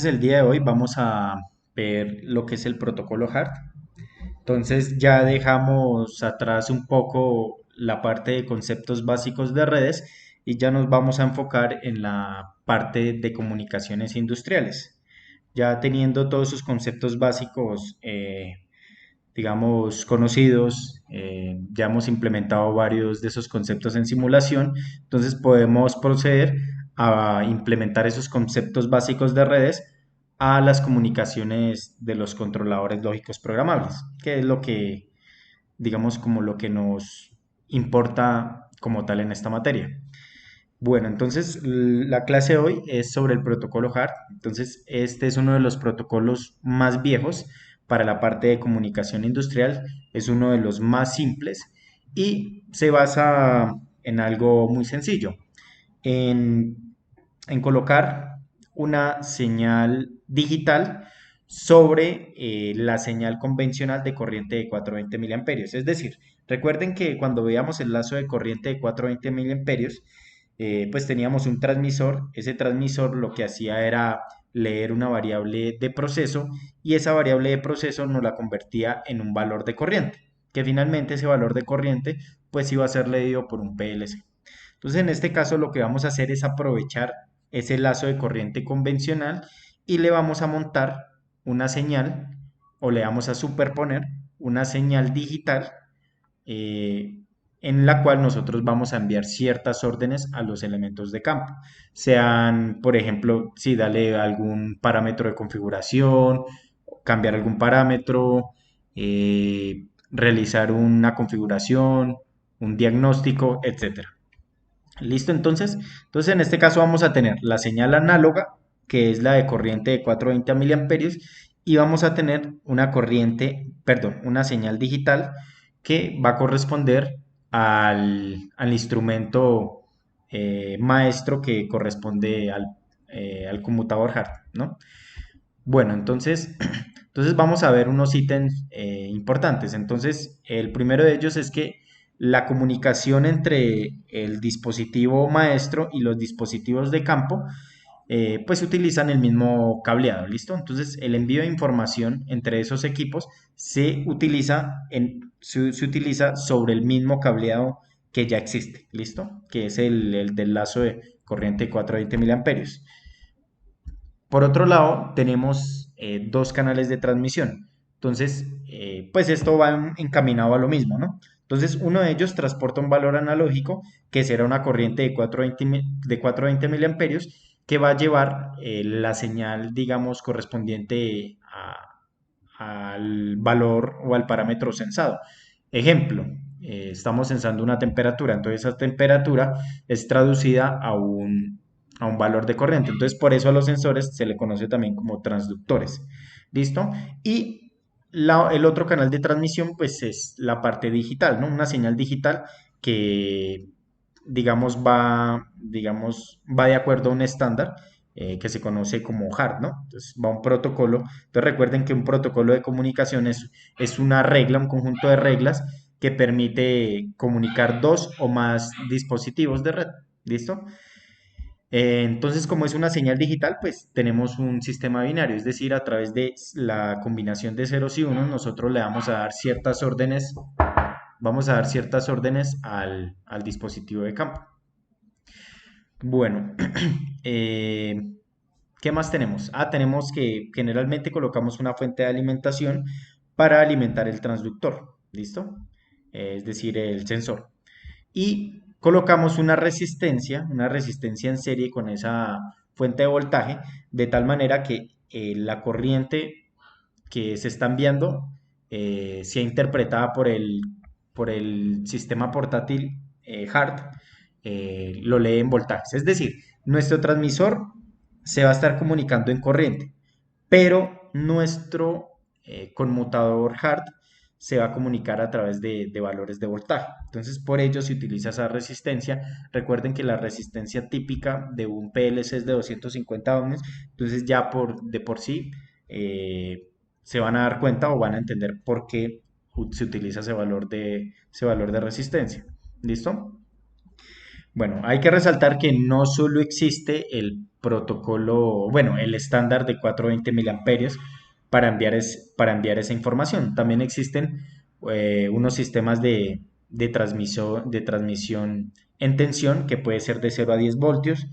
El día de hoy vamos a ver lo que es el protocolo HART. Entonces ya dejamos atrás un poco la parte de conceptos básicos de redes y ya nos vamos a enfocar en la parte de comunicaciones industriales. Ya teniendo todos esos conceptos básicos, digamos, conocidos, ya hemos implementado varios de esos conceptos en simulación, entonces podemos proceder a implementar esos conceptos básicos de redes a las comunicaciones de los controladores lógicos programables, que es lo que, digamos, como lo que nos importa como tal en esta materia. Bueno, entonces la clase de hoy es sobre el protocolo HART. Entonces, este es uno de los protocolos más viejos para la parte de comunicación industrial. Es uno de los más simples y se basa en algo muy sencillo, en, en colocar una señal digital sobre la señal convencional de corriente de 420 miliamperios. Es decir, recuerden que cuando veíamos el lazo de corriente de 420 miliamperios, pues teníamos un transmisor. Ese transmisor lo que hacía era leer una variable de proceso y esa variable de proceso nos la convertía en un valor de corriente, que finalmente ese valor de corriente pues iba a ser leído por un PLC. Entonces, en este caso lo que vamos a hacer es aprovechar ese lazo de corriente convencional y le vamos a montar una señal o le vamos a superponer una señal digital, eh, en la cual nosotros vamos a enviar ciertas órdenes a los elementos de campo. Sean, por ejemplo, si dale algún parámetro de configuración, cambiar algún parámetro, realizar una configuración, un diagnóstico, etcétera. ¿Listo? Entonces en este caso vamos a tener la señal análoga, que es la de corriente de 420 miliamperios, y vamos a tener una corriente, perdón, una señal digital que va a corresponder al instrumento maestro que corresponde al conmutador HART, ¿no? Bueno, entonces vamos a ver unos ítems importantes. Entonces, el primero de ellos es que la comunicación entre el dispositivo maestro y los dispositivos de campo, pues utilizan el mismo cableado, ¿listo? Entonces, el envío de información entre esos equipos se utiliza sobre el mismo cableado que ya existe, ¿listo? Que es el del lazo de corriente de 420 miliamperios. Por otro lado, tenemos dos canales de transmisión. Entonces, pues esto va encaminado a lo mismo, ¿no? Entonces, uno de ellos transporta un valor analógico que será una corriente de 420 miliamperios que va a llevar la señal, digamos, correspondiente al valor o al parámetro sensado. Ejemplo, estamos sensando una temperatura, entonces esa temperatura es traducida a un valor de corriente. Entonces, por eso a los sensores se le conoce también como transductores. ¿Listo? Y el otro canal de transmisión, pues es la parte digital, ¿no? Una señal digital que, digamos, va de acuerdo a un estándar que se conoce como HART, ¿no? Entonces, va un protocolo. Entonces, recuerden que un protocolo de comunicación es una regla, un conjunto de reglas que permite comunicar dos o más dispositivos de red. ¿Listo? Entonces, como es una señal digital, pues tenemos un sistema binario, es decir, a través de la combinación de ceros y unos, nosotros le vamos a dar ciertas órdenes, vamos a dar ciertas órdenes al dispositivo de campo. Bueno, eh, ¿qué más tenemos? Tenemos que generalmente colocamos una fuente de alimentación para alimentar el transductor, ¿listo? Es decir, el sensor. Y colocamos una resistencia en serie con esa fuente de voltaje, de tal manera que la corriente que se está enviando sea interpretada por el sistema portátil HART, lo lee en voltajes. Es decir, nuestro transmisor se va a estar comunicando en corriente, pero nuestro conmutador HART se va a comunicar a través de valores de voltaje. Entonces, por ello se utiliza esa resistencia. Recuerden que la resistencia típica de un PLC es de 250 ohms, entonces ya de por sí se van a dar cuenta o van a entender por qué se utiliza ese valor de resistencia. ¿Listo? Bueno, hay que resaltar que no solo existe el protocolo, bueno, el estándar de 420 miliamperios para enviar esa información. También existen unos sistemas de transmisión en tensión que puede ser de 0 a 10 voltios.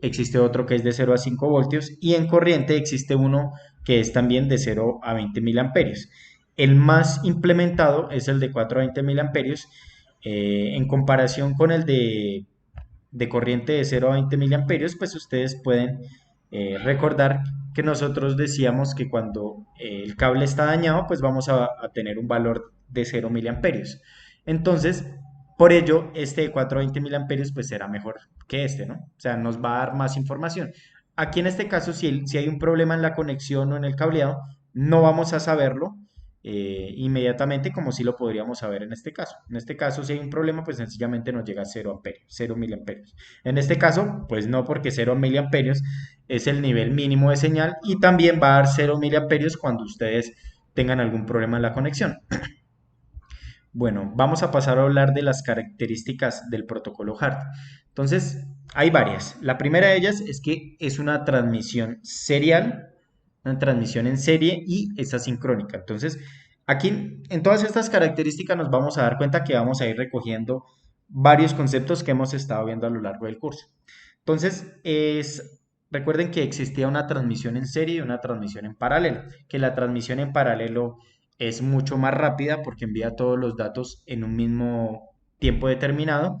Existe otro que es de 0 a 5 voltios y en corriente existe uno que es también de 0 a 20 miliamperios. El más implementado es el de 420 miliamperios en comparación con el de corriente de 0 a 20 miliamperios, pues ustedes pueden recordar que nosotros decíamos que cuando el cable está dañado, pues vamos a tener un valor de 0 miliamperios. Entonces, por ello, este de 420 miliamperios pues será mejor que este, ¿no? O sea, nos va a dar más información. Aquí en este caso, si hay un problema en la conexión o en el cableado, no vamos a saberlo inmediatamente como si lo podríamos saber en este caso. En este caso, si hay un problema, pues sencillamente nos llega a 0 amperios, 0 miliamperios. En este caso, pues no, porque 0 miliamperios es el nivel mínimo de señal y también va a dar 0 miliamperios cuando ustedes tengan algún problema en la conexión. Bueno, vamos a pasar a hablar de las características del protocolo HART. Entonces, hay varias. La primera de ellas es que es una transmisión serial, una transmisión en serie y es asincrónica. Entonces, aquí en todas estas características nos vamos a dar cuenta que vamos a ir recogiendo varios conceptos que hemos estado viendo a lo largo del curso. Entonces, recuerden que existía una transmisión en serie y una transmisión en paralelo, que la transmisión en paralelo es mucho más rápida porque envía todos los datos en un mismo tiempo determinado,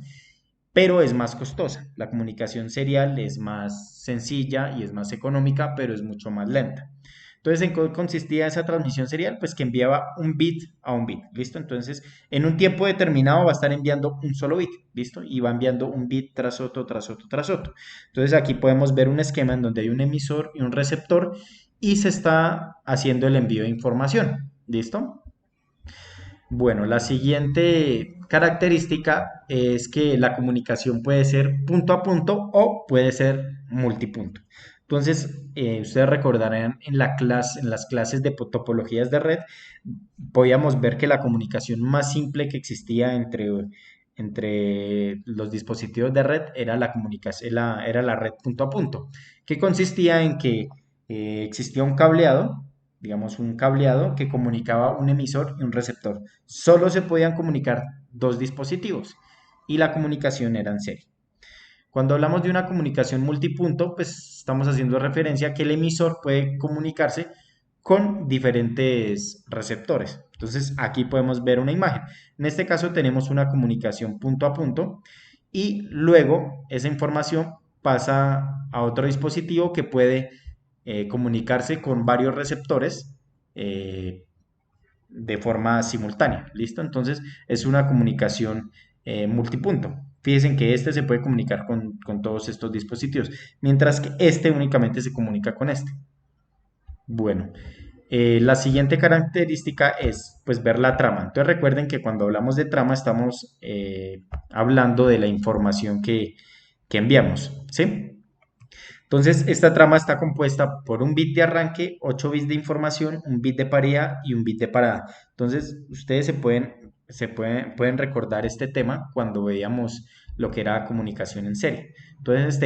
pero es más costosa. La comunicación serial es más sencilla y es más económica, pero es mucho más lenta. Entonces, ¿en qué consistía esa transmisión serial? Pues que enviaba un bit a un bit, ¿listo? Entonces, en un tiempo determinado va a estar enviando un solo bit, ¿listo? Y va enviando un bit tras otro, tras otro, tras otro. Entonces, aquí podemos ver un esquema en donde hay un emisor y un receptor y se está haciendo el envío de información, ¿listo? Bueno, la siguiente característica es que la comunicación puede ser punto a punto o puede ser multipunto. Entonces, ustedes recordarán en las clases de topologías de red, podíamos ver que la comunicación más simple que existía entre los dispositivos de red era la comunicación, era la red punto a punto, que consistía en que existía un cableado, digamos un cableado que comunicaba un emisor y un receptor. Solo se podían comunicar dos dispositivos y la comunicación era en serie. Cuando hablamos de una comunicación multipunto, pues estamos haciendo referencia a que el emisor puede comunicarse con diferentes receptores. Entonces aquí podemos ver una imagen. En este caso tenemos una comunicación punto a punto y luego esa información pasa a otro dispositivo que puede comunicarse con varios receptores eh, de forma simultánea. ¿Listo? Entonces es una comunicación multipunto. Fíjense que este se puede comunicar con todos estos dispositivos, mientras que este únicamente se comunica con este. Bueno, la siguiente característica es pues ver la trama. Entonces recuerden que cuando hablamos de trama estamos hablando de la información que enviamos, ¿sí? Entonces esta trama está compuesta por un bit de arranque, 8 bits de información, un bit de paridad y un bit de parada. Entonces ustedes pueden recordar este tema cuando veíamos lo que era comunicación en serie. Entonces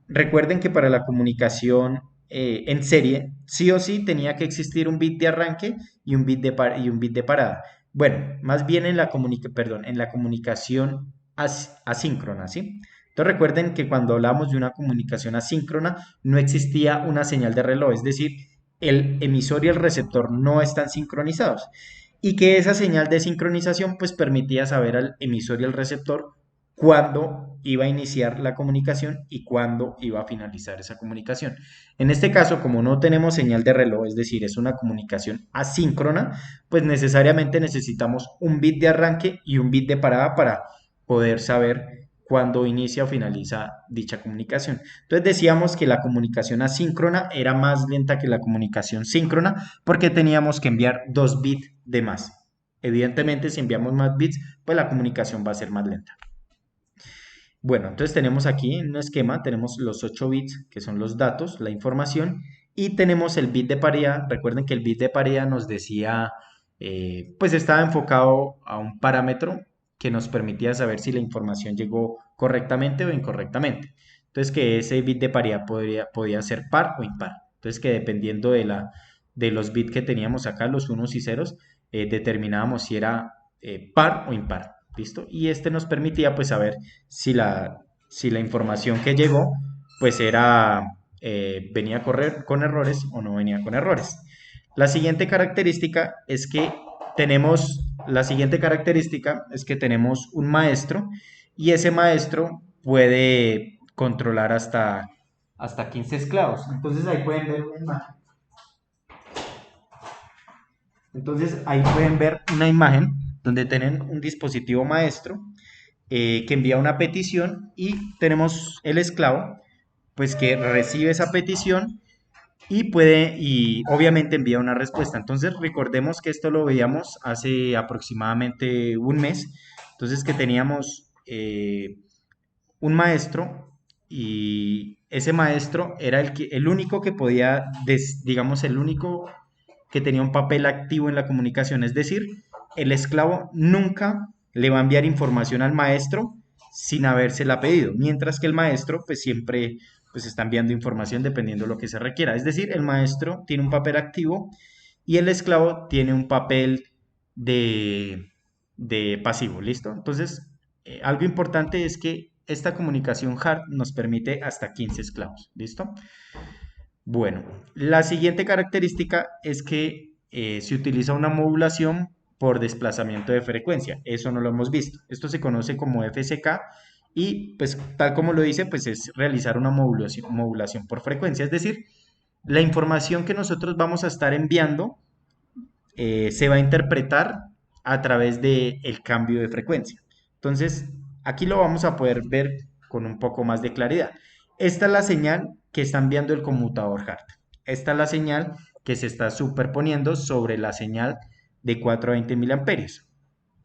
recuerden que para la comunicación en serie, sí o sí tenía que existir un bit de arranque y y un bit de parada. Bueno, más bien en la comunicación asíncrona, ¿sí? Entonces recuerden que cuando hablamos de una comunicación asíncrona no existía una señal de reloj, es decir, el emisor y el receptor no están sincronizados y que esa señal de sincronización pues permitía saber al emisor y al receptor cuándo iba a iniciar la comunicación y cuándo iba a finalizar esa comunicación. En este caso, como no tenemos señal de reloj, es decir, es una comunicación asíncrona, pues necesariamente necesitamos un bit de arranque y un bit de parada para poder saber cuándo inicia o finaliza dicha comunicación. Entonces decíamos que la comunicación asíncrona era más lenta que la comunicación síncrona porque teníamos que enviar 2 bits de más. Evidentemente, si enviamos más bits, pues la comunicación va a ser más lenta. Bueno, entonces tenemos aquí en un esquema, tenemos los 8 bits, que son los datos, la información, y tenemos el bit de paridad. Recuerden que el bit de paridad nos decía, pues estaba enfocado a un parámetro que nos permitía saber si la información llegó correctamente o incorrectamente. Entonces, que ese bit de paridad podía ser par o impar. Entonces, que dependiendo de los bits que teníamos acá, los unos y ceros, determinábamos si era par o impar. ¿Listo? Y este nos permitía pues saber si la información que llegó pues venía a correr con errores o no venía con errores. La siguiente característica es que tenemos un maestro y ese maestro puede controlar hasta 15 esclavos. Entonces ahí pueden ver una imagen. Entonces ahí pueden ver una imagen donde tienen un dispositivo maestro que envía una petición y tenemos el esclavo pues que recibe esa petición y obviamente envía una respuesta. Entonces recordemos que esto lo veíamos hace aproximadamente un mes. Entonces que teníamos un maestro y ese maestro era el único que podía, digamos, el único que tenía un papel activo en la comunicación. Es decir, el esclavo nunca le va a enviar información al maestro sin habérsela pedido, mientras que el maestro pues siempre pues está enviando información dependiendo de lo que se requiera. Es decir, el maestro tiene un papel activo y el esclavo tiene un papel de, de pasivo, ¿listo? Entonces, algo importante es que esta comunicación hard nos permite hasta 15 esclavos, ¿listo? Bueno, la siguiente característica es que se utiliza una modulación por desplazamiento de frecuencia. Eso no lo hemos visto. Esto se conoce como FSK y pues tal como lo dice, pues es realizar una modulación por frecuencia. Es decir, la información que nosotros vamos a estar enviando se va a interpretar a través del cambio de frecuencia. Entonces, aquí lo vamos a poder ver con un poco más de claridad. Esta es la señal que está enviando el conmutador Hart. Esta es la señal que se está superponiendo sobre la señal de 420 miliamperios.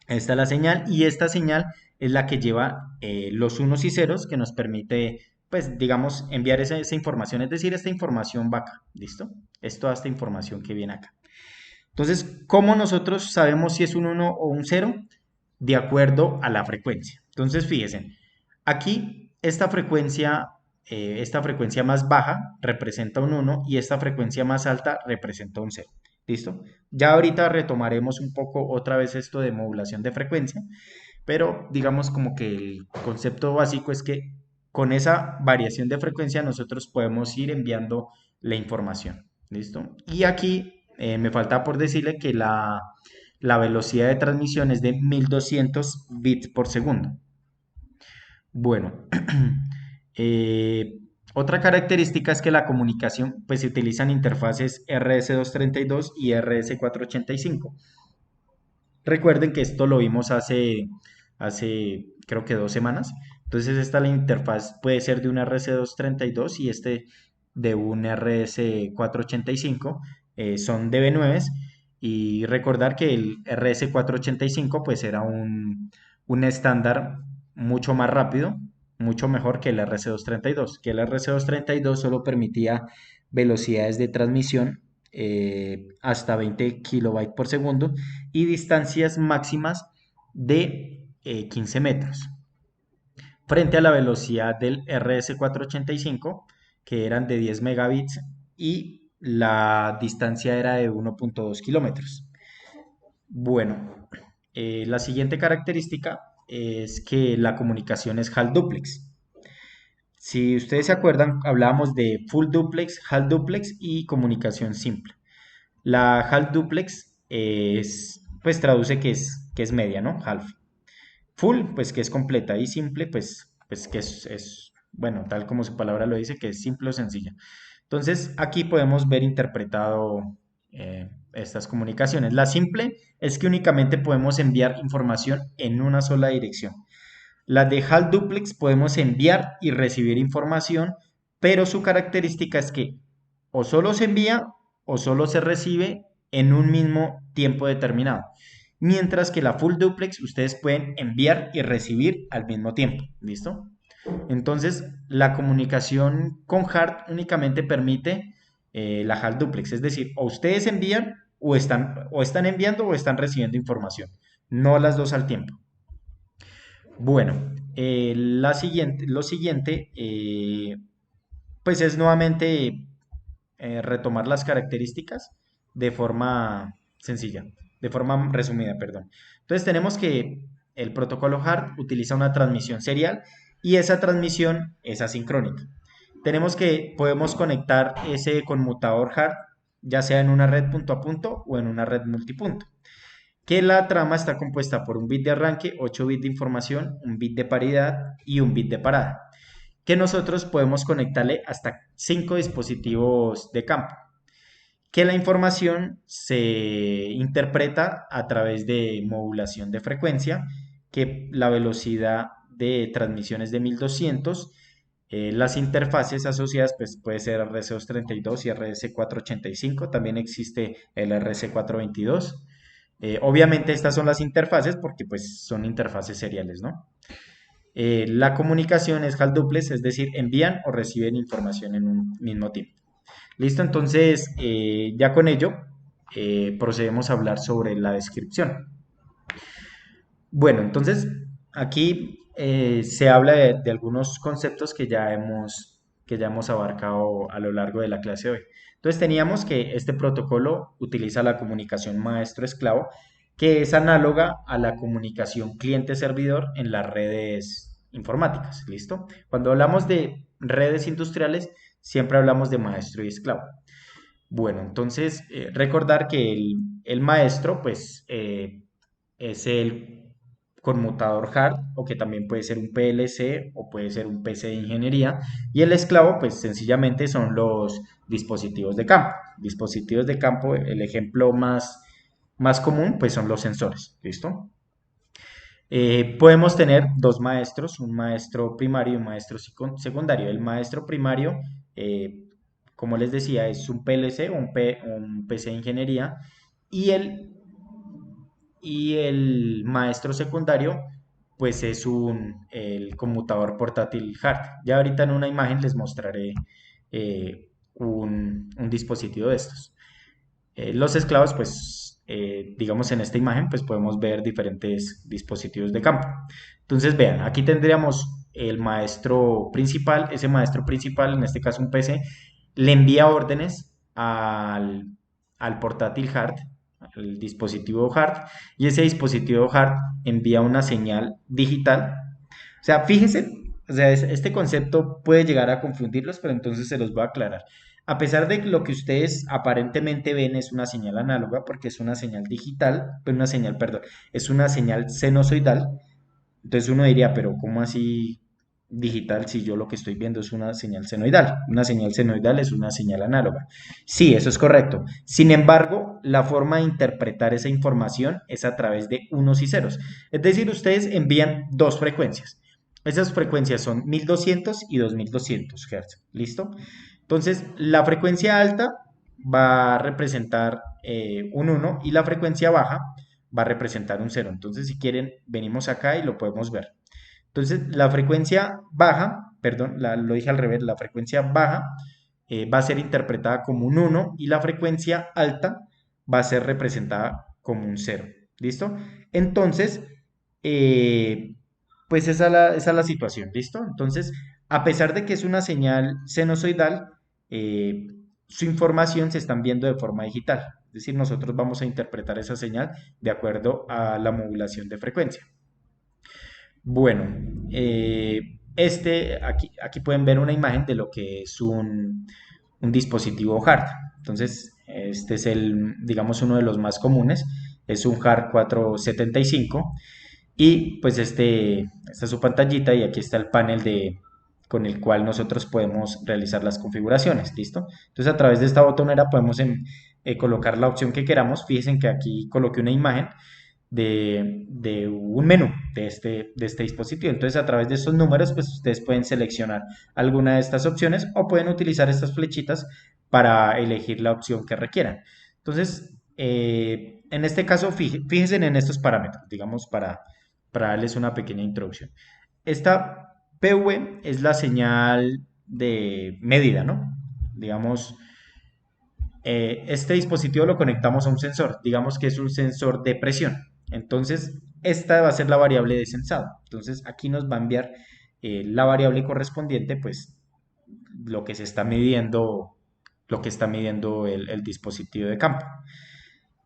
Esta es la señal y esta señal es la que lleva los unos y ceros que nos permite, pues, digamos, enviar esa información. Es decir, esta información va acá, ¿listo? Es toda esta información que viene acá. Entonces, ¿cómo nosotros sabemos si es un 1 o un 0? De acuerdo a la frecuencia. Entonces, fíjense, aquí esta frecuencia más baja representa un 1 y esta frecuencia más alta representa un 0. ¿Listo? Ya ahorita retomaremos un poco otra vez esto de modulación de frecuencia, pero digamos como que el concepto básico es que con esa variación de frecuencia nosotros podemos ir enviando la información. ¿Listo? Y aquí me falta por decirle que la velocidad de transmisión es de 1200 bits por segundo. Bueno, eh, otra característica es que la comunicación, pues se utilizan interfaces RS232 y RS485. Recuerden que esto lo vimos hace creo que 2 semanas. Entonces esta la interfaz puede ser de un RS232 y este de un RS485. Son DB9 y recordar que el RS485 pues era un estándar mucho más rápido, mucho mejor que el RC232, que el RC232 solo permitía velocidades de transmisión hasta 20 kilobytes por segundo y distancias máximas de 15 metros, frente a la velocidad del RS485, que eran de 10 megabits y la distancia era de 1.2 kilómetros. Bueno, la siguiente característica es que la comunicación es HAL duplex. Si ustedes se acuerdan, hablábamos de full duplex, HAL duplex y comunicación simple. La half duplex pues traduce que es media, ¿no? Half. Full, pues que es completa y simple, pues que bueno, tal como su palabra lo dice, que es simple o sencilla. Entonces, aquí podemos ver interpretado estas comunicaciones. La simple es que únicamente podemos enviar información en una sola dirección. La de HAL duplex podemos enviar y recibir información, pero su característica es que o solo se envía o solo se recibe en un mismo tiempo determinado. Mientras que la full duplex ustedes pueden enviar y recibir al mismo tiempo. ¿Listo? Entonces, la comunicación con HART únicamente permite la HAL duplex, es decir, o ustedes envían o están enviando o están recibiendo información, no las dos al tiempo. Bueno, lo siguiente, pues es nuevamente retomar las características de forma sencilla, de forma resumida, perdón. Entonces tenemos que el protocolo HART utiliza una transmisión serial y esa transmisión es asincrónica. Tenemos que podemos conectar ese conmutador HART ya sea en una red punto a punto o en una red multipunto. Que la trama está compuesta por un bit de arranque, 8 bits de información, un bit de paridad y un bit de parada, que nosotros podemos conectarle hasta 5 dispositivos de campo, que la información se interpreta a través de modulación de frecuencia, que la velocidad de transmisión es de 1200, las interfaces asociadas pues, puede ser RC232 y RS485, también existe el RC422. Obviamente estas son las interfaces porque pues son interfaces seriales, ¿no? La comunicación es HAL duplex, es decir, envían o reciben información en un mismo tiempo. Listo, entonces ya con ello procedemos a hablar sobre la descripción. Bueno, entonces aquí se habla de algunos conceptos que ya hemos abarcado a lo largo de la clase de hoy. Entonces teníamos que este protocolo utiliza la comunicación maestro-esclavo, que es análoga a la comunicación cliente-servidor en las redes informáticas. ¿Listo? Cuando hablamos de redes industriales, siempre hablamos de maestro y esclavo. Bueno, entonces recordar que el maestro, pues, es el conmutador hard o que también puede ser un PLC o puede ser un PC de ingeniería y el esclavo pues sencillamente son los dispositivos de campo. Dispositivos de campo, el ejemplo más común pues son los sensores, ¿listo? Podemos tener dos maestros, un maestro primario y un maestro secundario. El maestro primario, eh, como les decía, es un PLC o un PC de ingeniería y el maestro secundario, pues es el conmutador portátil hard. Ya ahorita en una imagen les mostraré un dispositivo de estos. Los esclavos, pues, digamos en esta imagen, pues podemos ver diferentes dispositivos de campo. Entonces, vean, aquí tendríamos el maestro principal, ese maestro principal, en este caso un PC, le envía órdenes al portátil hard, al dispositivo hard, y ese dispositivo hard envía una señal digital. O sea, fíjense, o sea, este concepto puede llegar a confundirlos, pero entonces se los voy a aclarar. A pesar de que lo que ustedes aparentemente ven es una señal análoga, porque es una señal digital, pues una señal, perdón, es una señal sinusoidal, entonces uno diría, pero ¿cómo así digital si yo lo que estoy viendo es una señal senoidal? Una señal senoidal es una señal análoga. Sí, eso es correcto. Sin embargo, la forma de interpretar esa información es a través de unos y ceros. Es decir, ustedes envían dos frecuencias. Esas frecuencias son 1200 y 2200 Hz. ¿Listo? Entonces, la frecuencia alta va a representar un uno y la frecuencia baja va a representar un cero. Entonces, si quieren, venimos acá y lo podemos ver. Entonces, la frecuencia baja, perdón, lo dije al revés, la frecuencia baja va a ser interpretada como un uno y la frecuencia alta va a ser representada como un cero. ¿Listo? Entonces, eh, pues esa es la situación. ¿Listo? Entonces, a pesar de que es una señal sinusoidal, eh, su información se están viendo de forma digital. Es decir, nosotros vamos a interpretar esa señal de acuerdo a la modulación de frecuencia. Bueno, aquí pueden ver una imagen de lo que es un dispositivo hard. Entonces, este es digamos, uno de los más comunes. Es un hard 475 y pues esta es su pantallita y aquí está el panel con el cual nosotros podemos realizar las configuraciones, ¿listo? Entonces a través de esta botonera podemos colocar la opción que queramos. Fíjense que aquí coloqué una imagen de un menú de este dispositivo. Entonces a través de estos números pues ustedes pueden seleccionar alguna de estas opciones o pueden utilizar estas flechitas para elegir la opción que requieran. Entonces, en este caso, fíjense en estos parámetros, digamos, para darles una pequeña introducción. Esta PV es la señal de medida, ¿no? Digamos, este dispositivo lo conectamos a un sensor, digamos que es un sensor de presión. Entonces, esta va a ser la variable de sensado. Entonces aquí nos va a enviar la variable correspondiente, pues lo que se está midiendo, lo que está midiendo el dispositivo de campo.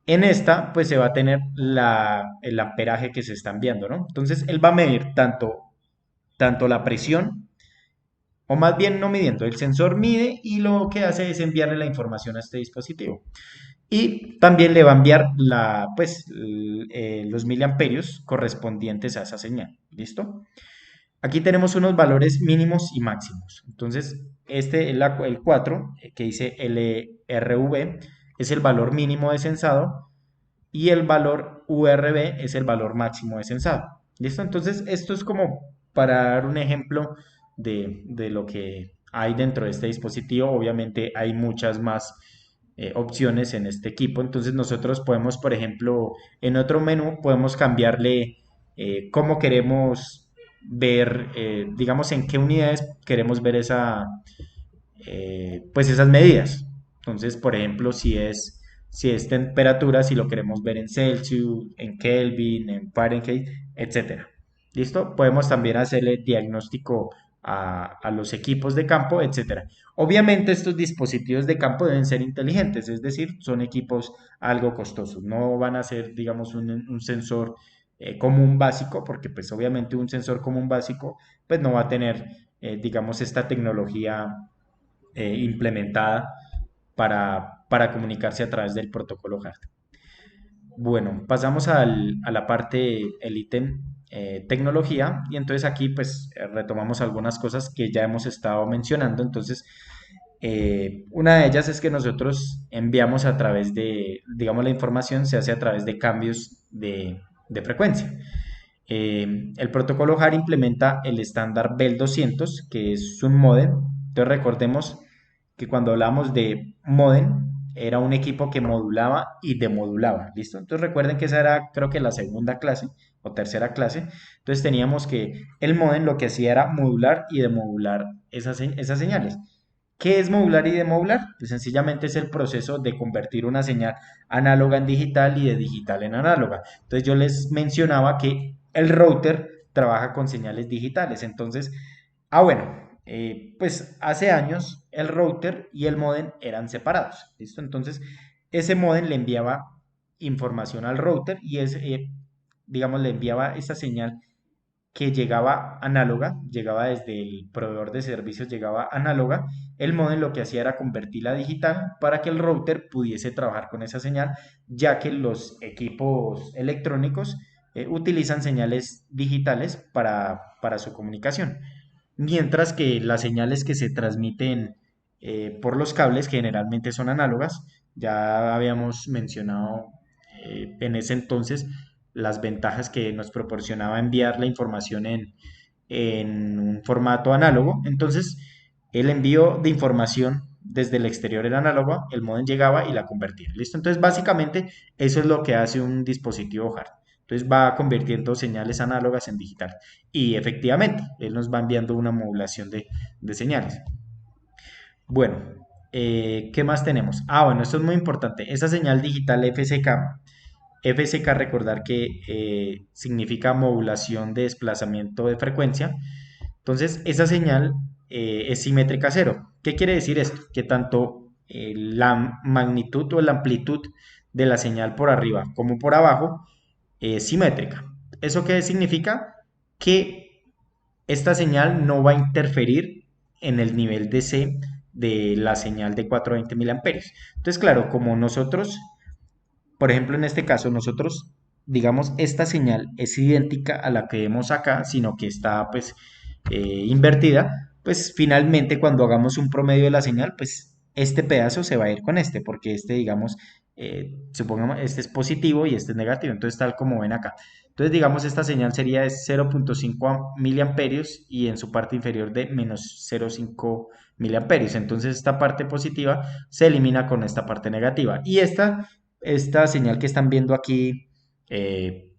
En esta, pues se va a tener el amperaje que se está enviando, ¿no? Entonces, él va a medir tanto la presión, o más bien no midiendo, el sensor mide y lo que hace es enviarle la información a este dispositivo. Y también le va a enviar los miliamperios correspondientes a esa señal. ¿Listo? Aquí tenemos unos valores mínimos y máximos. Entonces, el 4, que dice LRV, es el valor mínimo de sensado y el valor URB es el valor máximo de sensado. ¿Listo? Entonces, esto es como para dar un ejemplo de lo que hay dentro de este dispositivo. Obviamente hay muchas más opciones en este equipo. Entonces, nosotros podemos, por ejemplo, en otro menú, podemos cambiarle cómo queremos ver, digamos, en qué unidades queremos ver pues esas medidas. Entonces, por ejemplo, si es temperatura, si lo queremos ver en Celsius, en Kelvin, en Fahrenheit, etcétera. ¿Listo? Podemos también hacerle diagnóstico a los equipos de campo, etcétera. Obviamente estos dispositivos de campo deben ser inteligentes, es decir, son equipos algo costosos. No van a ser, digamos, un sensor común básico, porque pues obviamente un sensor común básico pues no va a tener, digamos, esta tecnología implementada para comunicarse a través del protocolo HART. Bueno, pasamos a la parte, el ítem tecnología, y entonces aquí pues retomamos algunas cosas que ya hemos estado mencionando. Entonces, una de ellas es que nosotros enviamos a través de, digamos, la información se hace a través de cambios de frecuencia. El protocolo HART implementa el estándar BEL 200, que es un módem. Entonces recordemos que cuando hablamos de modem, era un equipo que modulaba y demodulaba, ¿listo? Entonces recuerden que esa era, creo que la segunda clase o tercera clase. Entonces teníamos que el modem lo que hacía era modular y demodular esas señales. ¿Qué es modular y demodular? Pues sencillamente es el proceso de convertir una señal análoga en digital y de digital en análoga. Entonces yo les mencionaba que el router trabaja con señales digitales. Entonces, bueno, pues hace años el router y el modem eran separados. ¿Listo? Entonces, ese modem le enviaba información al router y digamos, le enviaba esa señal que llegaba análoga, llegaba desde el proveedor de servicios, llegaba análoga. El modem lo que hacía era convertirla a digital para que el router pudiese trabajar con esa señal, ya que los equipos electrónicos utilizan señales digitales para su comunicación, mientras que las señales que se transmiten por los cables generalmente son análogas. Ya habíamos mencionado en ese entonces las ventajas que nos proporcionaba enviar la información en un formato análogo. Entonces, el envío de información desde el exterior era análogo, el modem llegaba y la convertía. ¿Listo? Entonces, básicamente, eso es lo que hace un dispositivo hard. Entonces va convirtiendo señales análogas en digital. Y efectivamente, él nos va enviando una modulación de señales. Bueno, ¿qué más tenemos? Bueno, esto es muy importante. Esa señal digital FCK, FCK recordar que significa modulación de desplazamiento de frecuencia. Entonces, esa señal es simétrica a cero. ¿Qué quiere decir esto? Que tanto la magnitud o la amplitud de la señal por arriba como por abajo es simétrica. ¿Eso qué significa? Que esta señal no va a interferir en el nivel de C de la señal de 420 miliamperios. Entonces, claro, como nosotros, por ejemplo, en este caso, nosotros, digamos, esta señal es idéntica a la que vemos acá, sino que está, pues, invertida, pues, finalmente, cuando hagamos un promedio de la señal, pues, este pedazo se va a ir con este, porque este, digamos, supongamos, este es positivo y este es negativo, entonces, tal como ven acá. Entonces, digamos, esta señal sería de 0.5 miliamperios y en su parte inferior de menos 0.5 miliamperios. Entonces, esta parte positiva se elimina con esta parte negativa. Y esta señal que están viendo aquí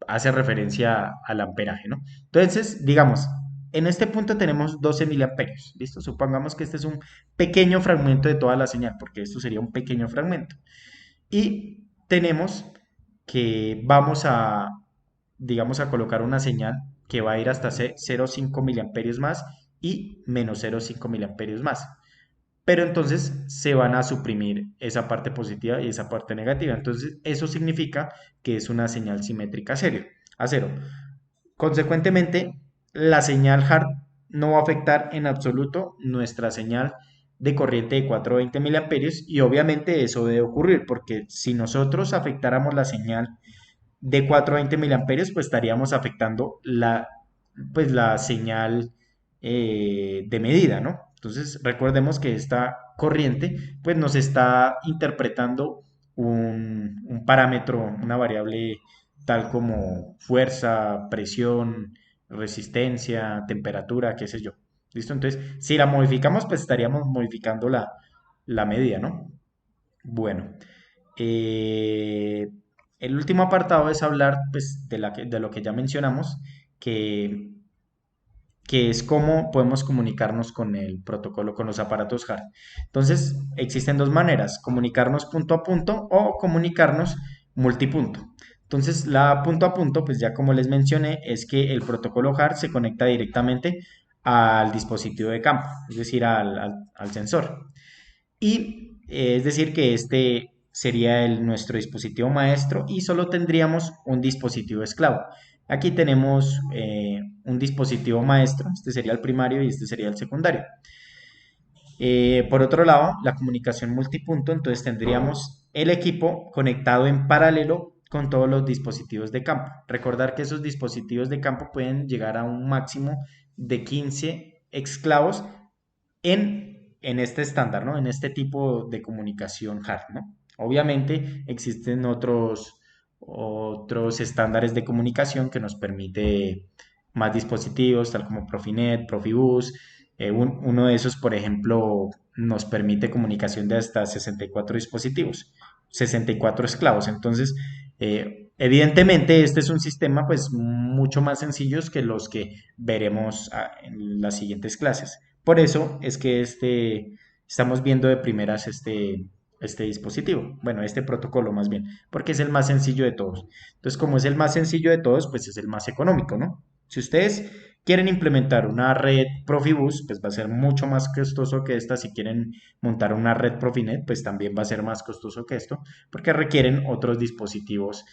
hace referencia al amperaje, ¿no? Entonces, digamos, en este punto tenemos 12 miliamperios, ¿listo? Supongamos que este es un pequeño fragmento de toda la señal, porque esto sería un pequeño fragmento. Y tenemos que vamos digamos, a colocar una señal que va a ir hasta 0,5 miliamperios más y menos 0,5 miliamperios más. Pero entonces se van a suprimir esa parte positiva y esa parte negativa. Entonces eso significa que es una señal simétrica a cero. Consecuentemente, la señal hard no va a afectar en absoluto nuestra señal de corriente de 420 miliamperios y obviamente eso debe ocurrir porque si nosotros afectáramos la señal de 420 miliamperios, pues estaríamos afectando pues la señal de medida, ¿no? Entonces, recordemos que esta corriente, pues nos está interpretando un parámetro, una variable tal como fuerza, presión, resistencia, temperatura, qué sé yo. ¿Listo? Entonces, si la modificamos, pues estaríamos modificando la medida, ¿no? Bueno, eh, el último apartado es hablar pues, de lo que ya mencionamos, que, que es cómo podemos comunicarnos con el protocolo, con los aparatos hard. Entonces, existen dos maneras, comunicarnos punto a punto o comunicarnos multipunto. Entonces, la punto a punto, pues ya como les mencioné, es que el protocolo hard se conecta directamente al dispositivo de campo, es decir, al sensor. Y es decir que este sería nuestro dispositivo maestro y solo tendríamos un dispositivo esclavo. Aquí tenemos un dispositivo maestro, este sería el primario y este sería el secundario. Por otro lado, la comunicación multipunto, entonces tendríamos el equipo conectado en paralelo con todos los dispositivos de campo. Recordar que esos dispositivos de campo pueden llegar a un máximo de 15 esclavos en este estándar, ¿no? En este tipo de comunicación hard, ¿no? Obviamente existen otros estándares de comunicación que nos permite más dispositivos, tal como Profinet, Profibus. Uno de esos, por ejemplo, nos permite comunicación de hasta 64 dispositivos, 64 esclavos. Entonces, evidentemente, este es un sistema pues mucho más sencillo que los que veremos en las siguientes clases. Por eso es que estamos viendo de primeras este dispositivo, bueno, este protocolo más bien, porque es el más sencillo de todos. Entonces, como es el más sencillo de todos, pues es el más económico, ¿no? Si ustedes quieren implementar una red Profibus, pues va a ser mucho más costoso que esta. Si quieren montar una red Profinet, pues también va a ser más costoso que esto, porque requieren otros dispositivos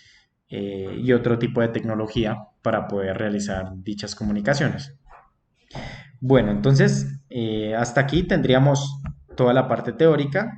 y otro tipo de tecnología para poder realizar dichas comunicaciones. Bueno, entonces hasta aquí tendríamos toda la parte teórica.